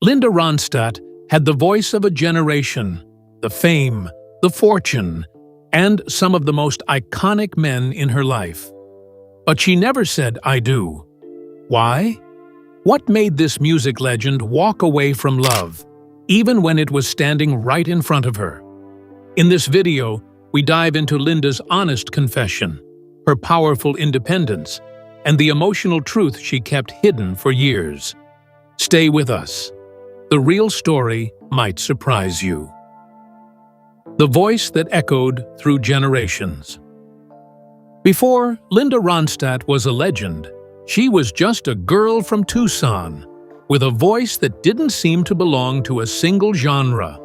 Linda Ronstadt had the voice of a generation, the fame, the fortune, and some of the most iconic men in her life. But she never said, "I do." Why? What made this music legend walk away from love, even when it was standing right in front of her? In this video, we dive into Linda's honest confession, her powerful independence, and the emotional truth she kept hidden for years. Stay with us. The real story might surprise you. The voice that echoed through generations. Before Linda Ronstadt was a legend, she was just a girl from Tucson, with a voice that didn't seem to belong to a single genre.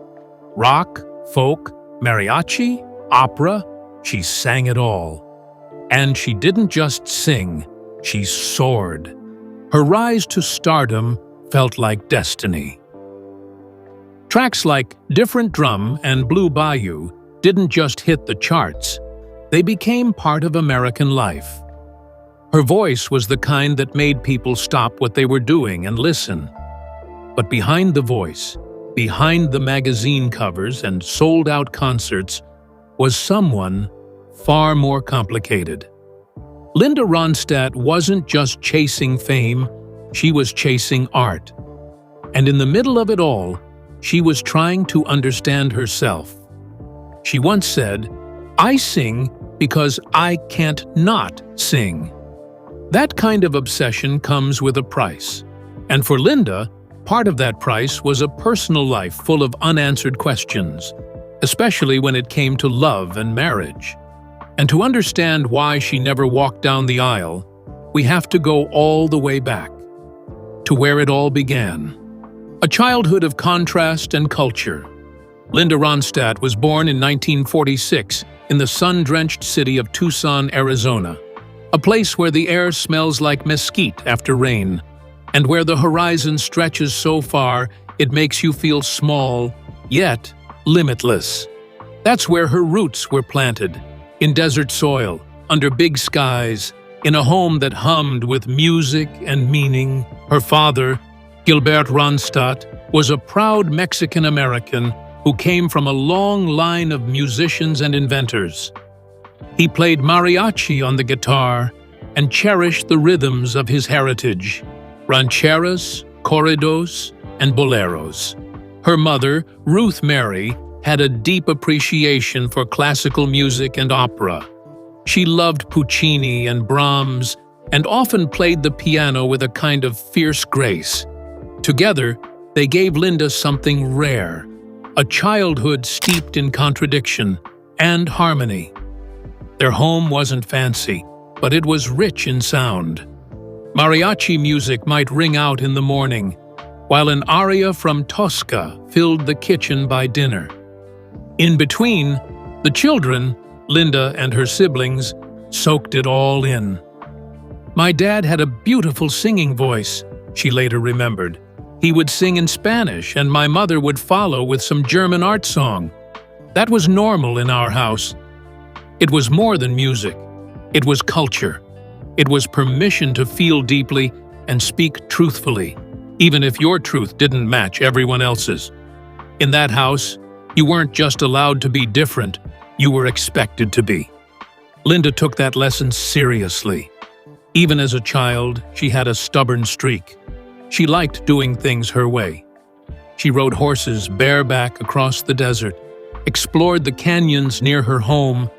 Rock, folk, mariachi, opera, she sang it all. And she didn't just sing, she soared. Her rise to stardom felt like destiny. Tracks like Different Drum and Blue Bayou didn't just hit the charts, they became part of American life. Her voice was the kind that made people stop what they were doing and listen. But behind the voice, behind the magazine covers and sold-out concerts, was someone far more complicated. Linda Ronstadt wasn't just chasing fame, she was chasing art. And in the middle of it all, she was trying to understand herself. She once said, "I sing because I can't not sing." That kind of obsession comes with a price. And for Linda, part of that price was a personal life full of unanswered questions, especially when it came to love and marriage. And to understand why she never walked down the aisle, we have to go all the way back to where it all began. A childhood of contrast and culture. Linda Ronstadt was born in 1946 in the sun-drenched city of Tucson, Arizona, a place where the air smells like mesquite after rain, and where the horizon stretches so far it makes you feel small, yet limitless. That's where her roots were planted, in desert soil, under big skies, in a home that hummed with music and meaning. Her father, Gilbert Ronstadt, was a proud Mexican-American who came from a long line of musicians and inventors. He played mariachi on the guitar and cherished the rhythms of his heritage, rancheras, corridos, and boleros. Her mother, Ruth Mary, had a deep appreciation for classical music and opera. She loved Puccini and Brahms and often played the piano with a kind of fierce grace. Together, they gave Linda something rare, a childhood steeped in contradiction and harmony. Their home wasn't fancy, but it was rich in sound. Mariachi music might ring out in the morning, while an aria from Tosca filled the kitchen by dinner. In between, the children, Linda and her siblings, soaked it all in. "My dad had a beautiful singing voice," she later remembered. "He would sing in Spanish, and my mother would follow with some German art song. That was normal in our house." It was more than music. It was culture. It was permission to feel deeply and speak truthfully, even if your truth didn't match everyone else's. In that house, you weren't just allowed to be different, you were expected to be. Linda took that lesson seriously. Even as a child, she had a stubborn streak. She liked doing things her way. She rode horses bareback across the desert, explored the canyons near her home,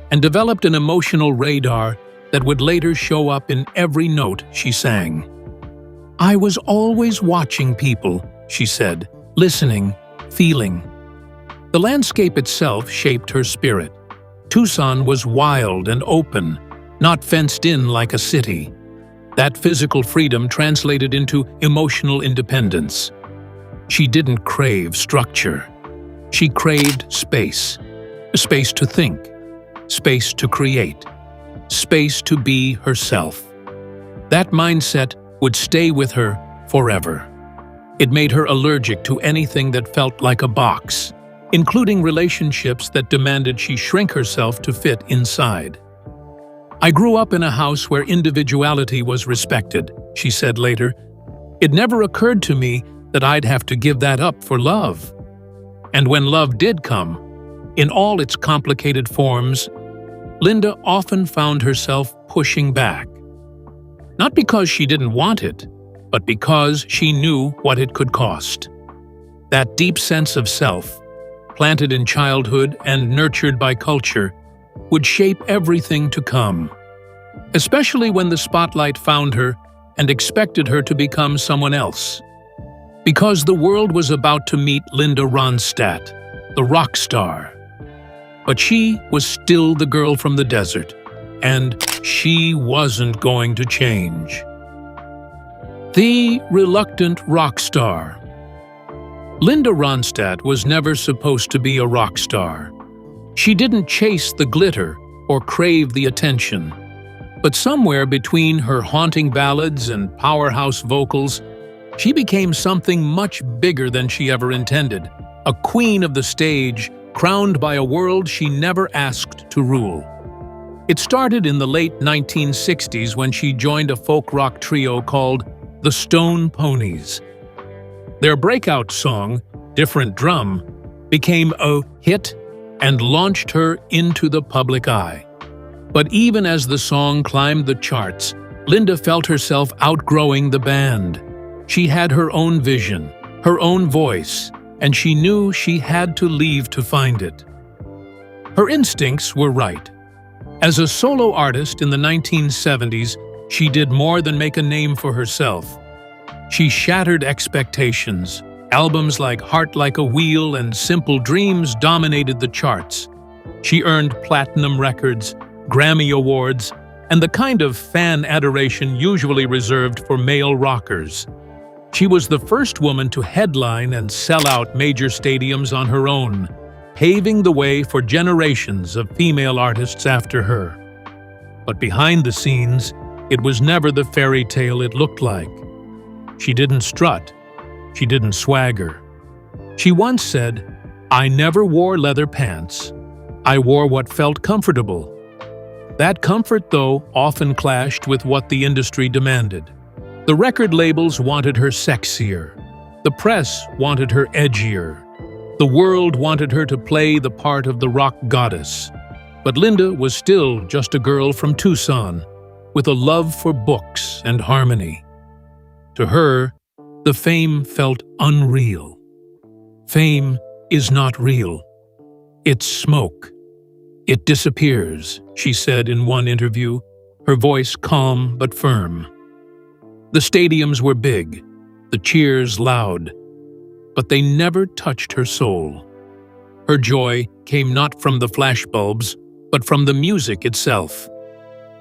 and developed an emotional radar that would later show up in every note she sang. "I was always watching people," she said, "listening, feeling." The landscape itself shaped her spirit. Tucson was wild and open, not fenced in like a city. That physical freedom translated into emotional independence. She didn't crave structure. She craved space. Space to think. Space to create. Space to be herself. That mindset would stay with her forever. It made her allergic to anything that felt like a box, including relationships that demanded she shrink herself to fit inside. "I grew up in a house where individuality was respected," she said later. "It never occurred to me that I'd have to give that up for love. And when love did come, in all its complicated forms, Linda often found herself pushing back. Not because she didn't want it, but because she knew what it could cost. That deep sense of self, planted in childhood and nurtured by culture, would shape everything to come. Especially when the spotlight found her and expected her to become someone else. Because the world was about to meet Linda Ronstadt, the rock star. But she was still the girl from the desert, and she wasn't going to change. The reluctant rock star. Linda Ronstadt was never supposed to be a rock star. She didn't chase the glitter or crave the attention. But somewhere between her haunting ballads and powerhouse vocals, she became something much bigger than she ever intended, a queen of the stage, crowned by a world she never asked to rule. It started in the late 1960s when she joined a folk rock trio called the Stone Ponies. Their breakout song, Different Drum, became a hit and launched her into the public eye. But even as the song climbed the charts, Linda felt herself outgrowing the band. She had her own vision, her own voice, and she knew she had to leave to find it. Her instincts were right. As a solo artist in the 1970s, she did more than make a name for herself. She shattered expectations. Albums like Heart Like a Wheel and Simple Dreams dominated the charts. She earned platinum records, Grammy Awards, and the kind of fan adoration usually reserved for male rockers. She was the first woman to headline and sell out major stadiums on her own, paving the way for generations of female artists after her. But behind the scenes, it was never the fairy tale it looked like. She didn't strut. She didn't swagger. She once said, "I never wore leather pants. I wore what felt comfortable." That comfort, though, often clashed with what the industry demanded. The record labels wanted her sexier. The press wanted her edgier. The world wanted her to play the part of the rock goddess. But Linda was still just a girl from Tucson, with a love for books and harmony. To her, the fame felt unreal. Fame is not real. It's smoke. It disappears, she said in one interview, her voice calm but firm. The stadiums were big, the cheers loud, but they never touched her soul. Her joy came not from the flashbulbs, but from the music itself.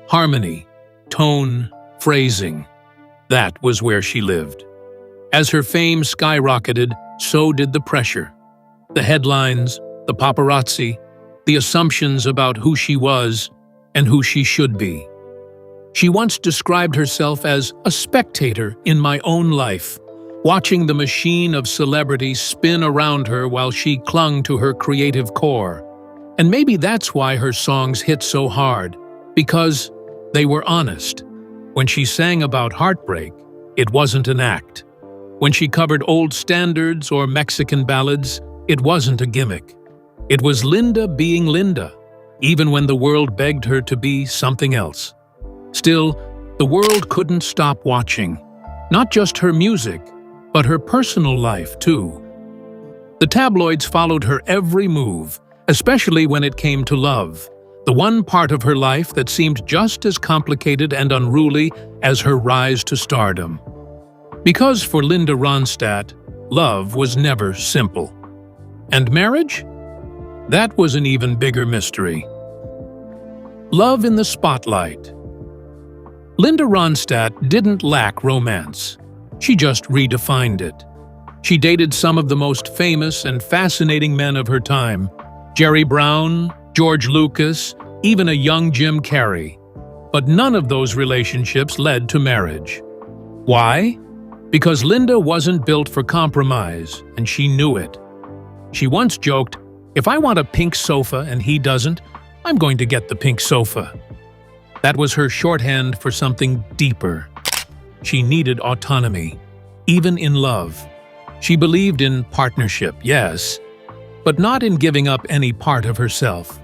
Harmony, tone, phrasing, that was where she lived. As her fame skyrocketed, so did the pressure. The headlines, the paparazzi, the assumptions about who she was and who she should be. She once described herself as a spectator in my own life, watching the machine of celebrity spin around her while she clung to her creative core. And maybe that's why her songs hit so hard, because they were honest. When she sang about heartbreak, it wasn't an act. When she covered old standards or Mexican ballads, it wasn't a gimmick. It was Linda being Linda, even when the world begged her to be something else. Still, the world couldn't stop watching. Not just her music, but her personal life, too. The tabloids followed her every move, especially when it came to love, the one part of her life that seemed just as complicated and unruly as her rise to stardom. Because for Linda Ronstadt, love was never simple. And marriage? That was an even bigger mystery. Love in the spotlight. Linda Ronstadt didn't lack romance. She just redefined it. She dated some of the most famous and fascinating men of her time, Jerry Brown, George Lucas, even a young Jim Carrey. But none of those relationships led to marriage. Why? Because Linda wasn't built for compromise, and she knew it. She once joked, "If I want a pink sofa and he doesn't, I'm going to get the pink sofa." That was her shorthand for something deeper. She needed autonomy, even in love. She believed in partnership, yes, but not in giving up any part of herself.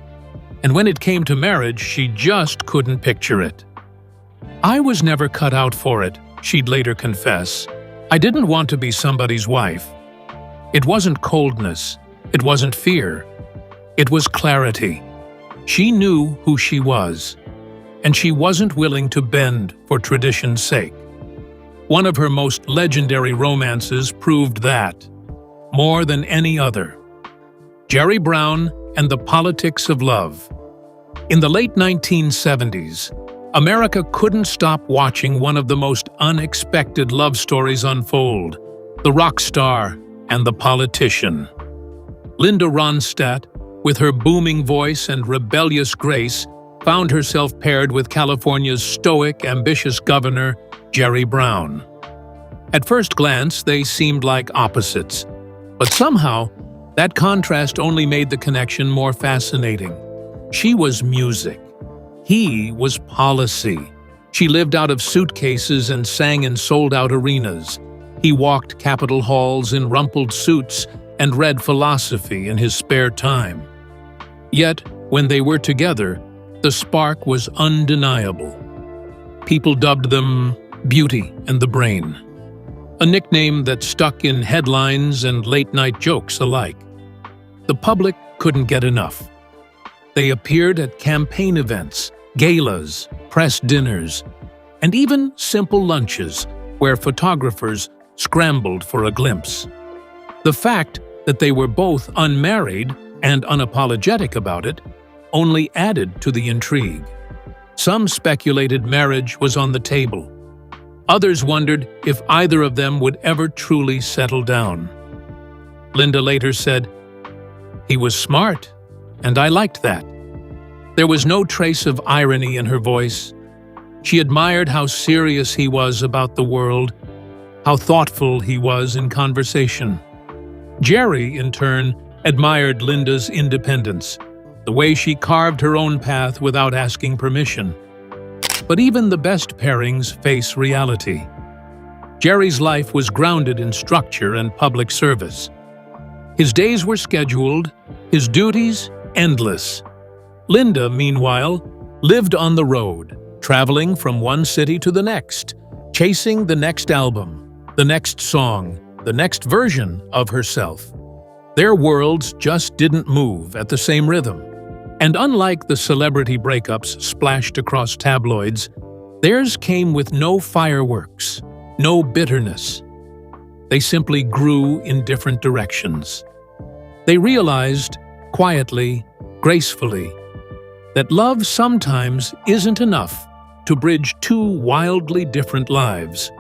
And when it came to marriage, she just couldn't picture it. "I was never cut out for it," she'd later confess. "I didn't want to be somebody's wife." It wasn't coldness. It wasn't fear. It was clarity. She knew who she was, and she wasn't willing to bend for tradition's sake. One of her most legendary romances proved that, more than any other. Jerry Brown and the Politics of Love. In the late 1970s, America couldn't stop watching one of the most unexpected love stories unfold: the rock star and the politician. Linda Ronstadt, with her booming voice and rebellious grace, found herself paired with California's stoic, ambitious governor, Jerry Brown. At first glance, they seemed like opposites, but somehow, that contrast only made the connection more fascinating. She was music. He was policy. She lived out of suitcases and sang in sold-out arenas. He walked Capitol halls in rumpled suits and read philosophy in his spare time. Yet, when they were together, the spark was undeniable. People dubbed them Beauty and the Brain, a nickname that stuck in headlines and late-night jokes alike. The public couldn't get enough. They appeared at campaign events, galas, press dinners, and even simple lunches where photographers scrambled for a glimpse. The fact that they were both unmarried and unapologetic about it only added to the intrigue. Some speculated marriage was on the table. Others wondered if either of them would ever truly settle down. Linda later said, "He was smart, and I liked that." There was no trace of irony in her voice. She admired how serious he was about the world, how thoughtful he was in conversation. Jerry, in turn, admired Linda's independence, the way she carved her own path without asking permission. But even the best pairings face reality. Jerry's life was grounded in structure and public service. His days were scheduled, his duties endless. Linda, meanwhile, lived on the road, traveling from one city to the next, chasing the next album, the next song, the next version of herself. Their worlds just didn't move at the same rhythm. And unlike the celebrity breakups splashed across tabloids, theirs came with no fireworks, no bitterness. They simply grew in different directions. They realized, quietly, gracefully, that love sometimes isn't enough to bridge two wildly different lives.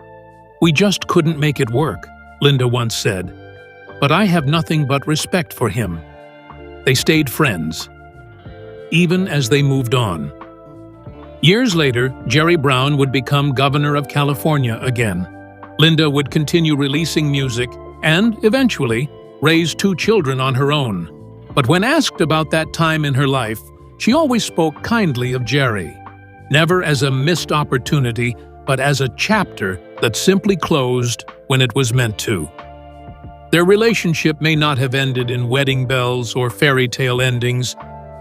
"We just couldn't make it work," Linda once said, "but I have nothing but respect for him." They stayed friends, even as they moved on. Years later, Jerry Brown would become governor of California again. Linda would continue releasing music and, eventually, raise 2 children on her own. But when asked about that time in her life, she always spoke kindly of Jerry, never as a missed opportunity, but as a chapter that simply closed when it was meant to. Their relationship may not have ended in wedding bells or fairy tale endings,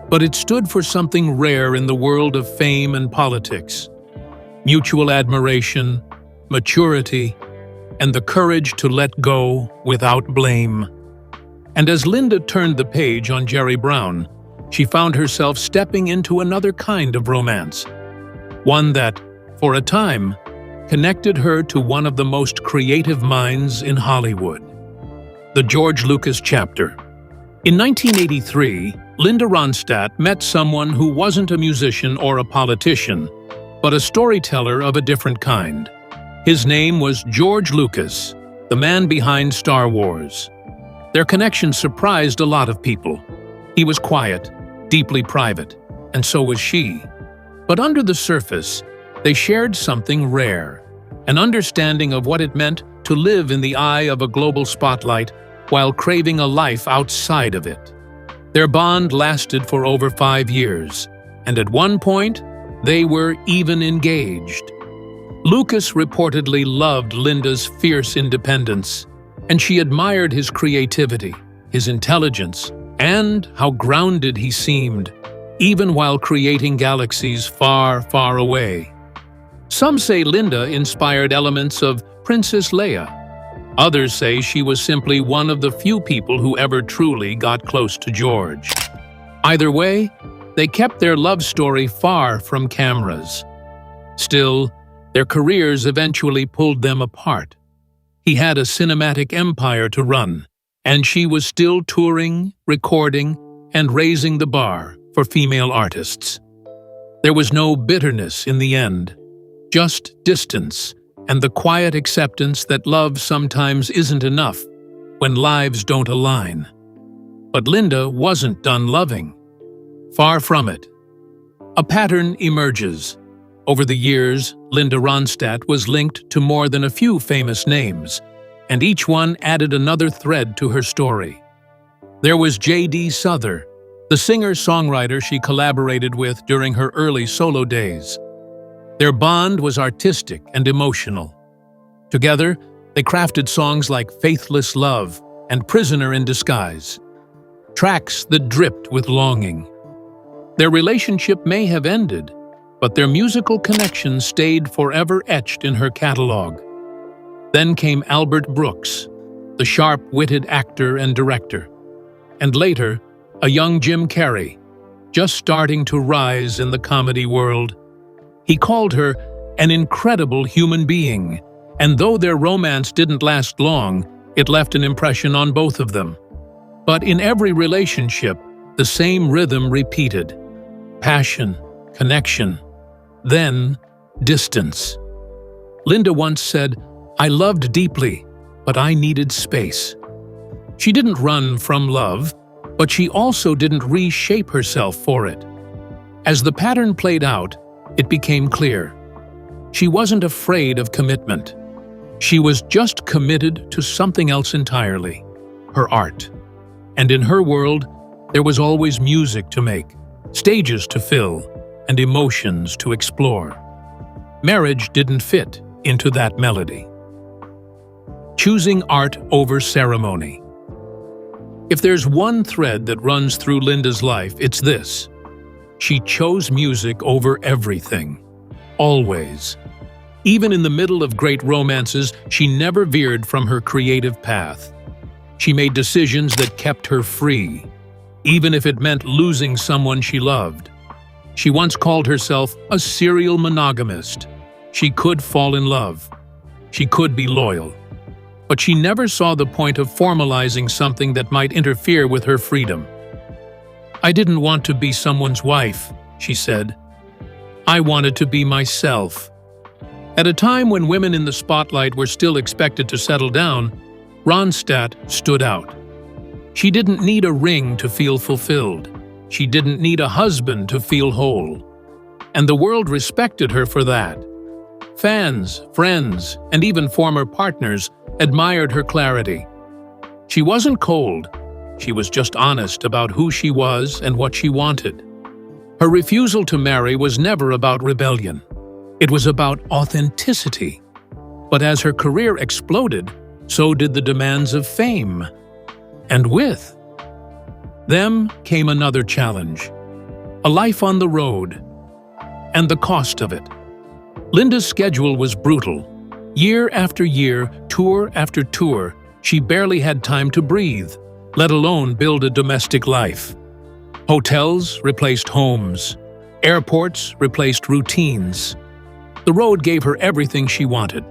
but it stood for something rare in the world of fame and politics: mutual admiration, maturity, and the courage to let go without blame. And as Linda turned the page on Jerry Brown, she found herself stepping into another kind of romance, one that, for a time, connected her to one of the most creative minds in Hollywood: the George Lucas chapter. In 1983, Linda Ronstadt met someone who wasn't a musician or a politician, but a storyteller of a different kind. His name was George Lucas, the man behind Star Wars. Their connection surprised a lot of people. He was quiet, deeply private, and so was she. But under the surface, they shared something rare: an understanding of what it meant to live in the eye of a global spotlight while craving a life outside of it. Their bond lasted for over 5 years, and at one point, they were even engaged. Lucas reportedly loved Linda's fierce independence, and she admired his creativity, his intelligence, and how grounded he seemed, even while creating galaxies far, far away. Some say Linda inspired elements of Princess Leia. Others say she was simply one of the few people who ever truly got close to George. Either way, they kept their love story far from cameras. Still, their careers eventually pulled them apart. He had a cinematic empire to run, and she was still touring, recording, and raising the bar for female artists. There was no bitterness in the end, just distance and the quiet acceptance that love sometimes isn't enough when lives don't align. But Linda wasn't done loving. Far from it. A pattern emerges. Over the years, Linda Ronstadt was linked to more than a few famous names, and each one added another thread to her story. There was D Suther, the singer-songwriter she collaborated with during her early solo days. Their bond was artistic and emotional. Together, they crafted songs like Faithless Love and Prisoner in Disguise, tracks that dripped with longing. Their relationship may have ended, but their musical connection stayed forever etched in her catalog. Then came Albert Brooks, the sharp-witted actor and director, and later, a young Jim Carrey, just starting to rise in the comedy world. He called her an incredible human being, and though their romance didn't last long, it left an impression on both of them. But in every relationship, the same rhythm repeated: passion, connection, then distance. Linda once said, "I loved deeply, but I needed space." She didn't run from love, but she also didn't reshape herself for it. As the pattern played out, it became clear. She wasn't afraid of commitment. She was just committed to something else entirely: her art. And in her world, there was always music to make, stages to fill, and emotions to explore. Marriage didn't fit into that melody. Choosing art over ceremony. If there's one thread that runs through Linda's life, it's this: she chose music over everything. Always. Even in the middle of great romances, she never veered from her creative path. She made decisions that kept her free, even if it meant losing someone she loved. She once called herself a serial monogamist. She could fall in love. She could be loyal. But she never saw the point of formalizing something that might interfere with her freedom. "I didn't want to be someone's wife," she said. "I wanted to be myself." At a time when women in the spotlight were still expected to settle down, Ronstadt stood out. She didn't need a ring to feel fulfilled. She didn't need a husband to feel whole. And the world respected her for that. Fans, friends, and even former partners admired her clarity. She wasn't cold. She was just honest about who she was and what she wanted. Her refusal to marry was never about rebellion. It was about authenticity. But as her career exploded, so did the demands of fame. And with them came another challenge: a life on the road, and the cost of it. Linda's schedule was brutal. Year after year, tour after tour, she barely had time to breathe, let alone build a domestic life. Hotels replaced homes. Airports replaced routines. The road gave her everything she wanted: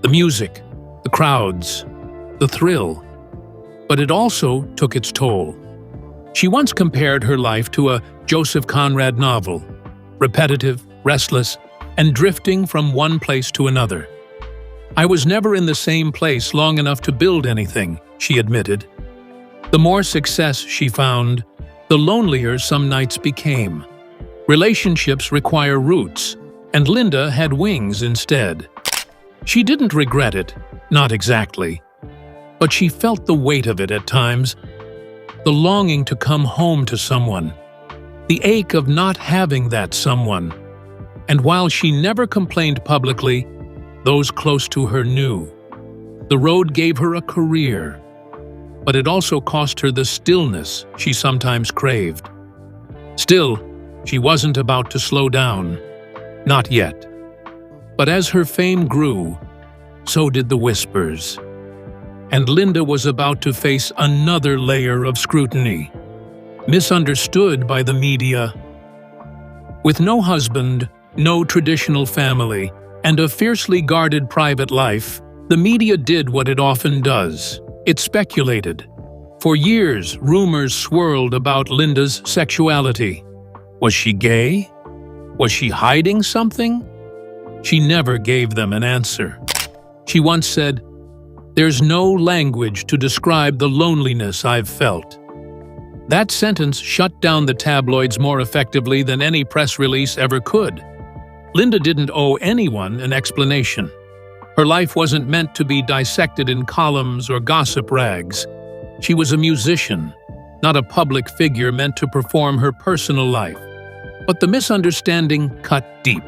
the music, the crowds, the thrill. But it also took its toll. She once compared her life to a Joseph Conrad novel: repetitive, restless, and drifting from one place to another. "I was never in the same place long enough to build anything," she admitted. The more success she found, the lonelier some nights became. Relationships require roots, and Linda had wings instead. She didn't regret it, not exactly. But she felt the weight of it at times, the longing to come home to someone, the ache of not having that someone. And while she never complained publicly, those close to her knew. The road gave her a career, but it also cost her the stillness she sometimes craved. Still, she wasn't about to slow down. Not yet. But as her fame grew, so did the whispers. And Linda was about to face another layer of scrutiny. Misunderstood by the media. With no husband, no traditional family, and a fiercely guarded private life, the media did what it often does. It speculated. For years, rumors swirled about Linda's sexuality. Was she gay? Was she hiding something? She never gave them an answer. She once said, "There's no language to describe the loneliness I've felt." That sentence shut down the tabloids more effectively than any press release ever could. Linda didn't owe anyone an explanation. Her life wasn't meant to be dissected in columns or gossip rags. She was a musician, not a public figure meant to perform her personal life. But the misunderstanding cut deep.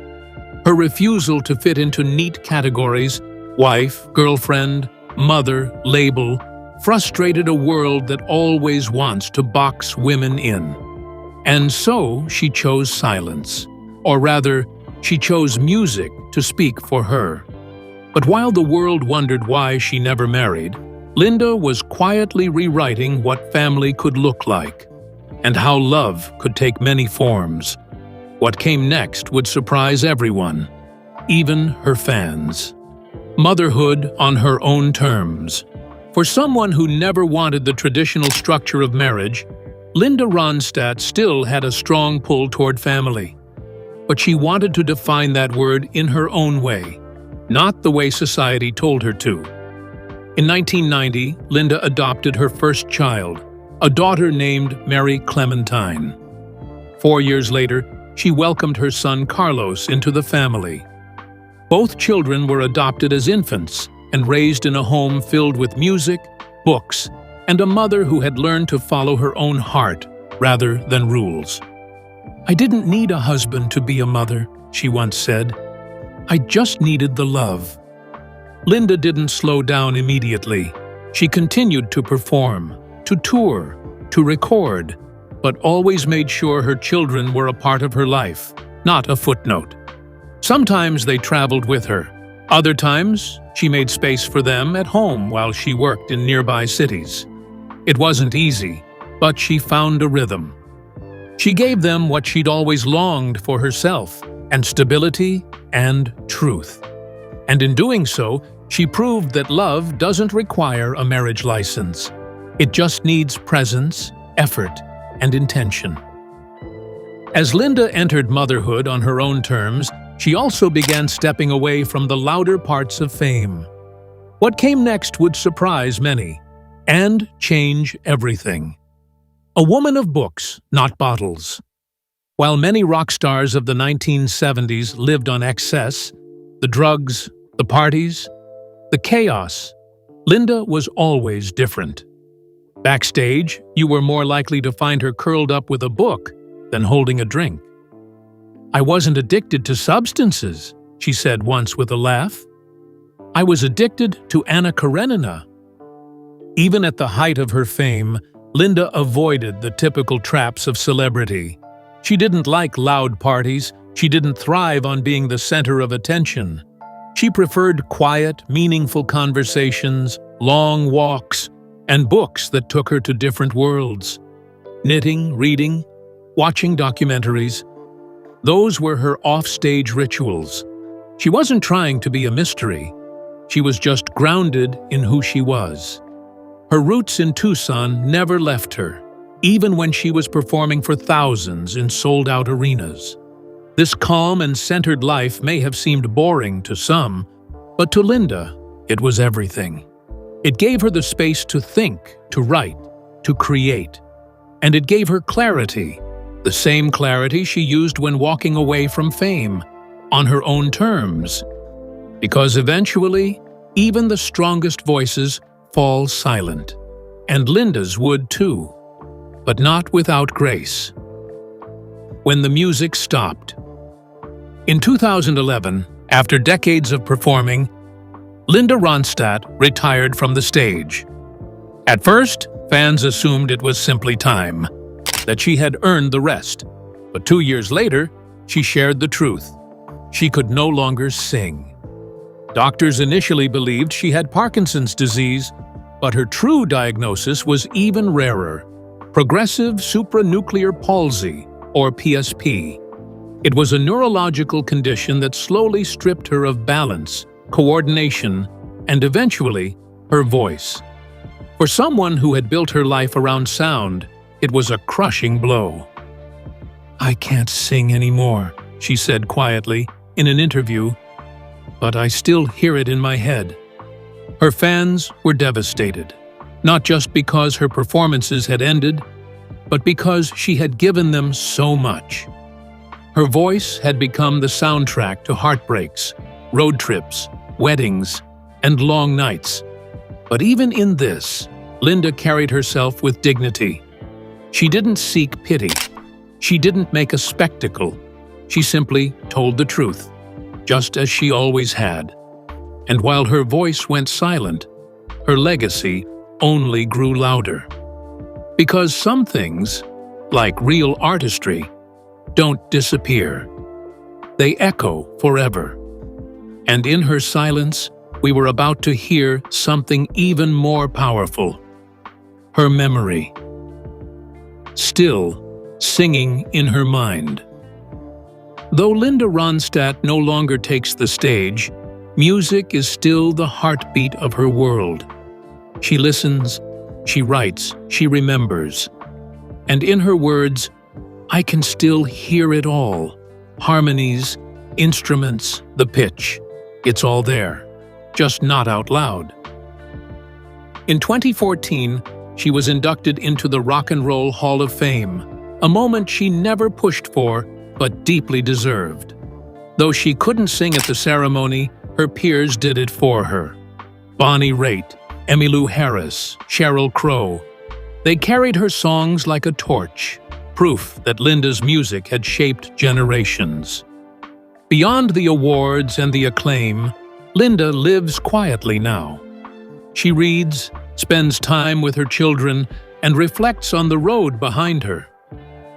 Her refusal to fit into neat categories, wife, girlfriend, mother, label, frustrated a world that always wants to box women in. And so she chose silence. Or rather, she chose music to speak for her. But while the world wondered why she never married, Linda was quietly rewriting what family could look like, and how love could take many forms. What came next would surprise everyone, even her fans. Motherhood on her own terms. For someone who never wanted the traditional structure of marriage, Linda Ronstadt still had a strong pull toward family. But she wanted to define that word in her own way, not the way society told her to. In 1990, Linda adopted her first child, a daughter named Mary Clementine. 4 years later, she welcomed her son Carlos into the family. Both children were adopted as infants and raised in a home filled with music, books, and a mother who had learned to follow her own heart rather than rules. "I didn't need a husband to be a mother," she once said. "I just needed the love." Linda didn't slow down immediately. She continued to perform, to tour, to record, but always made sure her children were a part of her life, not a footnote. Sometimes they traveled with her. Other times, she made space for them at home while she worked in nearby cities. It wasn't easy, but she found a rhythm. She gave them what she'd always longed for herself, and stability and truth. And in doing so, she proved that love doesn't require a marriage license. It just needs presence, effort, and intention. As Linda entered motherhood on her own terms, she also began stepping away from the louder parts of fame. What came next would surprise many, and change everything. A woman of books, not bottles. While many rock stars of the 1970s lived on excess, the drugs, the parties, the chaos, Linda was always different. Backstage, you were more likely to find her curled up with a book than holding a drink. "I wasn't addicted to substances," she said once with a laugh. "I was addicted to Anna Karenina." Even at the height of her fame, Linda avoided the typical traps of celebrity. She didn't like loud parties. She didn't thrive on being the center of attention. She preferred quiet, meaningful conversations, long walks, and books that took her to different worlds. Knitting, reading, watching documentaries. Those were her offstage rituals. She wasn't trying to be a mystery. She was just grounded in who she was. Her roots in Tucson never left her, even when she was performing for thousands in sold-out arenas. This calm and centered life may have seemed boring to some, but to Linda, it was everything. It gave her the space to think, to write, to create. And it gave her clarity, the same clarity she used when walking away from fame, on her own terms. Because eventually, even the strongest voices fall silent. And Linda's would too, but not without grace. When the music stopped. In 2011, after decades of performing, Linda Ronstadt retired from the stage. At first, fans assumed it was simply time, that she had earned the rest. But 2 years later, she shared the truth. She could no longer sing. Doctors initially believed she had Parkinson's disease, but her true diagnosis was even rarer: progressive supranuclear palsy, or PSP. It was a neurological condition that slowly stripped her of balance, coordination, and eventually, her voice. For someone who had built her life around sound, it was a crushing blow. "I can't sing anymore," she said quietly in an interview, "but I still hear it in my head." Her fans were devastated, not just because her performances had ended, but because she had given them so much. Her voice had become the soundtrack to heartbreaks, road trips, weddings, and long nights. But even in this, Linda carried herself with dignity. She didn't seek pity. She didn't make a spectacle. She simply told the truth, just as she always had. And while her voice went silent, her legacy only grew louder. Because some things, like real artistry, don't disappear. They echo forever. And in her silence, we were about to hear something even more powerful: her memory, still singing in her mind. Though Linda Ronstadt no longer takes the stage, music is still the heartbeat of her world. She listens, she writes, she remembers. And in her words, I can still hear it all: harmonies, instruments, the pitch. It's all there, just not out loud. In 2014, she was inducted into the Rock and Roll Hall of Fame, a moment she never pushed for, but deeply deserved. Though she couldn't sing at the ceremony, her peers did it for her. Bonnie Raitt, Emmylou Harris, Sheryl Crow. They carried her songs like a torch, proof that Linda's music had shaped generations. Beyond the awards and the acclaim, Linda lives quietly now. She reads, spends time with her children, and reflects on the road behind her.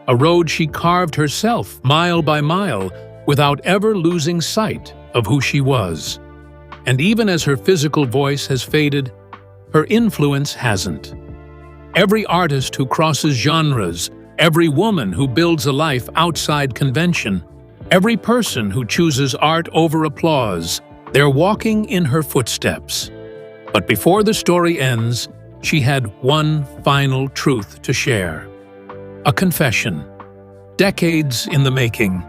A road she carved herself, mile by mile, without ever losing sight of who she was. And even as her physical voice has faded, her influence hasn't. Every artist who crosses genres, every woman who builds a life outside convention, every person who chooses art over applause, they're walking in her footsteps. But before the story ends, she had one final truth to share. A confession. Decades in the making.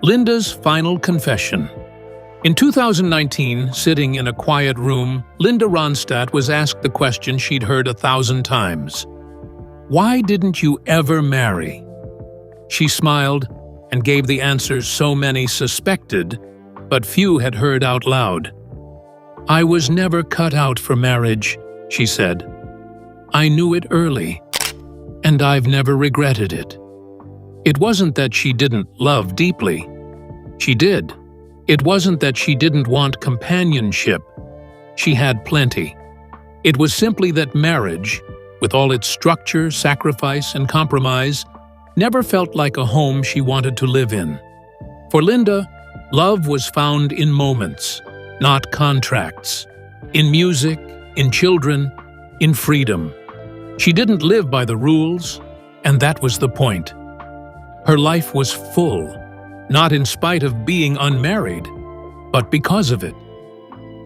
Linda's final confession. In 2019, sitting in a quiet room, Linda Ronstadt was asked the question she'd heard 1,000 times. Why didn't you ever marry? She smiled and gave the answers so many suspected, but few had heard out loud. I was never cut out for marriage, she said. I knew it early, and I've never regretted it. It wasn't that she didn't love deeply. She did. It wasn't that she didn't want companionship. She had plenty. It was simply that marriage, with all its structure, sacrifice, and compromise, never felt like a home she wanted to live in. For Linda, love was found in moments, not contracts. In music, in children, in freedom. She didn't live by the rules, and that was the point. Her life was full, not in spite of being unmarried, but because of it.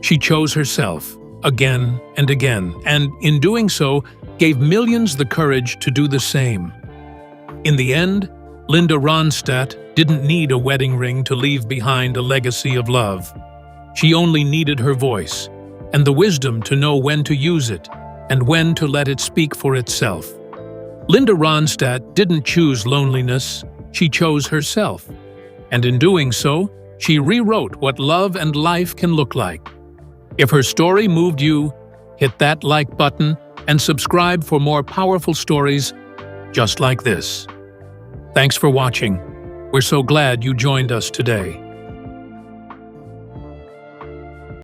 She chose herself, again and again, and in doing so, gave millions the courage to do the same. In the end, Linda Ronstadt didn't need a wedding ring to leave behind a legacy of love. She only needed her voice, and the wisdom to know when to use it, and when to let it speak for itself. Linda Ronstadt didn't choose loneliness, she chose herself. And in doing so, she rewrote what love and life can look like. If her story moved you, hit that like button and subscribe for more powerful stories just like this. Thanks for watching. We're so glad you joined us today.